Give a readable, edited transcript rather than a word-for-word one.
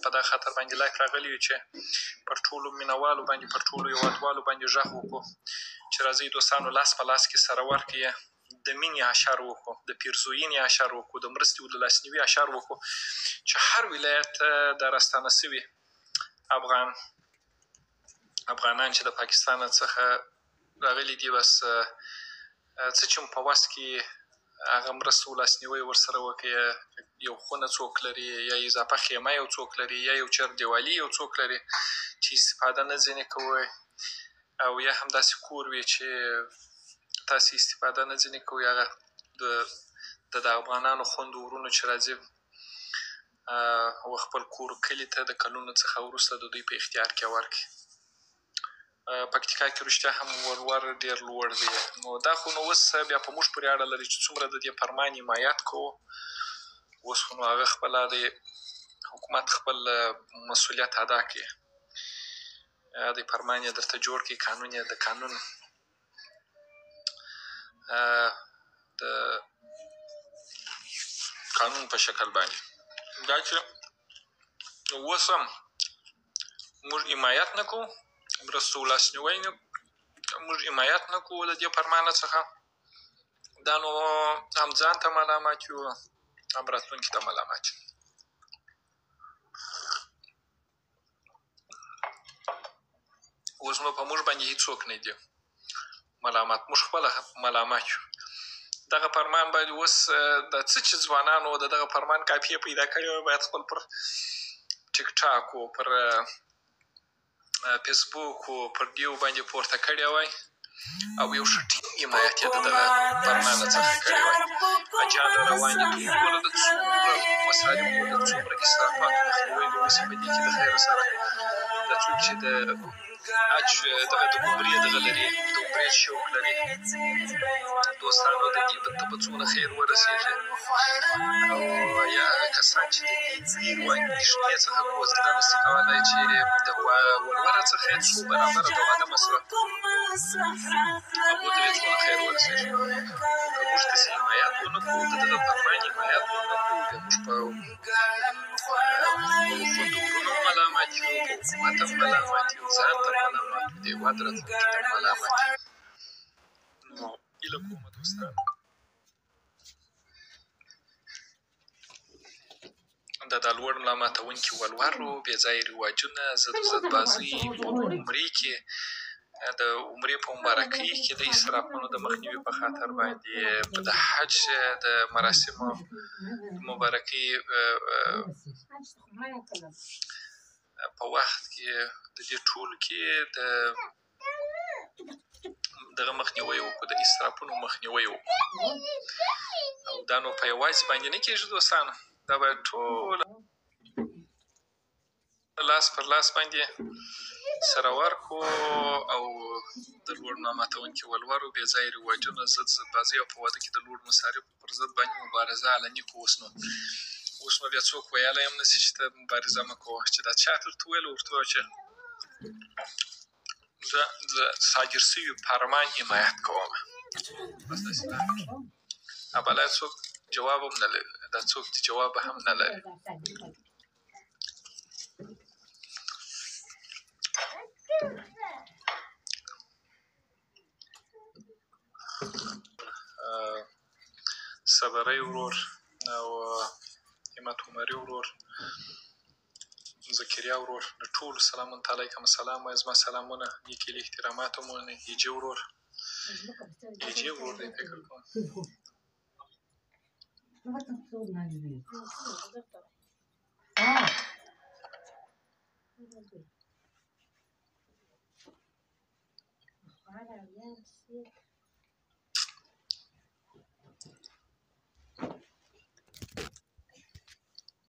په دغه خاطر باندې لایف راغلی وي چې پر ټولو مینوالو باندې پر ټولو هېوادوالو باندې غږ وکړو چې راځئ دوستانو لاس په لاس کې سره ورکړي د مینې اشر وکړو د پیرزوینې اشر وکړو د مرستې او د لاسنیوي اشر وکړو چې هر ولایت د راستانه سوي افغانان چې د پاکستان څخه راغلي دي بس څه چې په وس کې هغه مرسته او لاسنیوی ورسره وکړي یو خونه څوک لري یا اضافه خیمه یو څوک لري یا یو چر دیوالي یو څوک لري چې استفاده نه ځینې کوئ او یا هم داسې کور وي چې تاسې استفاده نه ځینې کوئ هغه د افغانانو خویندو ورونو چې راځي او خپل کور کلي ته د کلونو څخه وروسته د دوی په اختیار کې ورکړي پکتیکا کې رښتیا هم ولور ډېر لوړ دی نو دا خو نو اوس بیا په موږ پورې اړه لري چې څومره د دې فرمان حمایت کوو اوس خو نو هغه خپله د حکومت خپل مسؤلیت ادا کړي د فرمان یې درته جوړ کړي قانون یې د قانون په شکل باندې دا چې اوس هم موږ حمایت نه کوو مرستو او لاسنیوی موږ حمایت نه کوو له دې فرمانه څخه دا نو هم ځان ته ملامت یو هم راتلونکي ته ملامت یو اوس نو په موږ باندې هېڅوک نه دي ملامت موږ خپله ملامت یو دغه فرمان باید اوس د څه چې ځوانانو د دغه فرمان کاپیې پیدا کړې وای باید خپل پر ټیک ټاک و پر فیسبوک و پر ډیو باندې پورته کړی وای او یو ښه ټینګ حمایت یې د دغه فرمانه څخه کړی وای اجاله روانې ټوله د څومره مصارفو د څومره اصرافاتو مخنیوی به وشي په دې کې د خیر سره دا څوک چې د حج دغه د عمرې دغه لري د عمرې شوق لري دوستانو د دې ته به څومره خیر ورسېږي او یا کسان چې د ډېر وړاندې شتمنۍ څخه کوزده نشي کولی چې د ولوره څخه یې څو برابره د واده مصرف هغو ته یې څومره خیر ورسېږي که موږ داسې حمایت ونه کړو د دغه فرمان حمایت ونه کړو بیا موږ په خویندو ورونو ملامت یو په حکومت هم ملامت یو ځان ته ملامت یو د هېواد راتلونکي ته ملامت یو نو هیله کومه دوستانو د دا لوړ ملا ماتونکي ولورو بې ځایه رواجونه ضدبازۍ په عمرې کې د عمرې په مبارکۍ کې د اسرافونو د مخنیوي په خاطر باندې د حج د مراسمو مبارکۍ په وخت کې د دې ټولو کې دغه مخنیوی وکړو د اسرافونو مخنیوی وکړو او دا نو په یوازې باندې نه کېږي دوستانو دا باید ټول لاس پر لاس باندې سره ورکړو او د لوړ ماتونکي ولورو بې ځایه رواجونو ضدبازۍ او په واده کې د لوړ مصارفو پر ضد باندې مبارزه علني کړو اوس نو بیا څوک ویلی هم نشي چې ته مبارزه مه کوه چې دا چا درته ویل ورته ووایه چې زه د صادر شوي فرمان حمایت کوم بس داسې دا بله څوک جواب هم نه لري دا څوک چې جواب هم نه لري صبرۍ ورور او همت عمري ورور زکریا ورور د ټولو سلامونه علیکم السلام وایم زما سلامونه نیکې له احترامات هم ومنئ هجې ورور دی فکر کوم